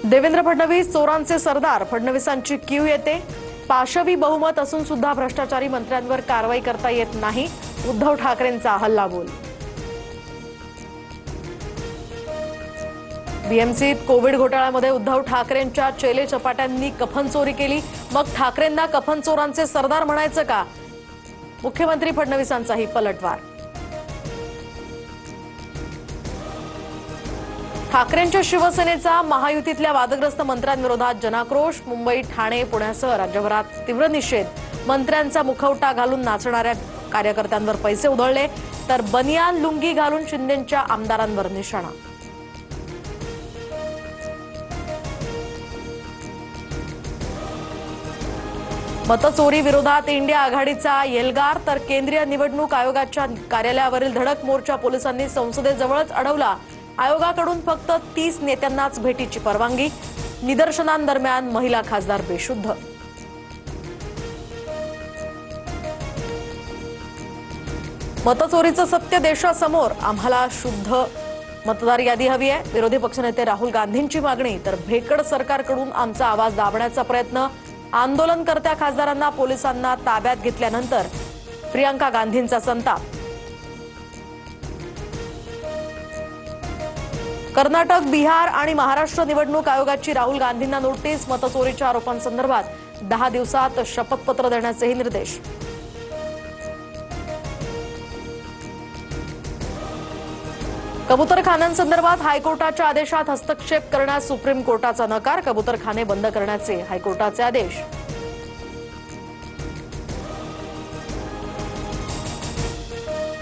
देवेंद्र फडणवीस चोरांचे सरदार, फडणवीसांची Q येते। पाशवी बहुमत असून सुद्धा भ्रष्टाचारी मंत्र्यांवर कारवाई करता येत नाही, उद्धव ठाकरेंचा हल्लाबोल। बीएमसीत कोविड घोटाळ्यामध्ये उद्धव ठाकरेंच्या चेले चपाट्यांनी कफन चोरी केली, मग ठाकरेंना कफन चोरांचे सरदार म्हणायचं का? मुख्यमंत्री फडणवीसांचाही पलटवार। ठाकरेंच्या शिवसेनेचा महायुतीतल्या वादग्रस्त मंत्र्यांविरोधात जनाक्रोश। मुंबई, ठाणे, पुण्यासह राज्यभरात तीव्र निषेध। मंत्र्यांचा मुखवटा घालून नाचणाऱ्या कार्यकर्त्यांवर पैसे उधळले, तर बनियान लुंगी घालून शिंदेंच्या आमदारांवर निशाणा। मतचोरी विरोधात इंडिया आघाडीचा एल्गार, तर केंद्रीय निवडणूक आयोगाच्या कार्यालयावरील धडक मोर्चा पोलिसांनी संसदेजवळच अडवला। आयोगाकडून फक्त 30 नेत्यांनाच भेटीची परवानगी। निदर्शनांदरम्यान महिला खासदार बेशुद्ध। मतचोरीचं सत्य देशासमोर, आम्हाला शुद्ध मतदार यादी हवी आहे। विरोधी पक्षनेते राहुल गांधींची मागणी, तर भेकड सरकारकडून आमचा आवाज दाबण्याचा प्रयत्न। आंदोलनकर्त्या खासदारांना पोलिसांना ताब्यात घेतल्यानंतर प्रियंका गांधींचा संताप। कर्नाटक, बिहार आणि महाराष्ट्र निवडणूक आयोगाची राहुल गांधींना नोटीस। मतचोरीच्या आरोपांसंदर्भात 10 दिवसात शपथपत्र देण्याचेही निर्देश। कबूतरखान्यांसंदर्भात हायकोर्टाच्या आदेशात हस्तक्षेप करण्यास सुप्रीम कोर्टाचा नकार। कबूतरखाने बंद करण्याचे हायकोर्टाचे आदेश।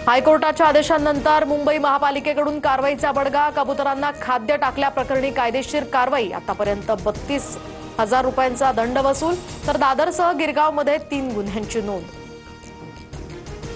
हायकोर्टाच्या आदेशानंतर मुंबई महापालिकेकडून कारवाईचा बडगा। कबुतरांना खाद्य टाकल्याप्रकरणी कायदेशीर कारवाई। आतापर्यंत 32,000 रुपयांचा दंड वसूल, तर दादरसह गिरगावमध्ये 3 गुन्ह्यांची नोंद।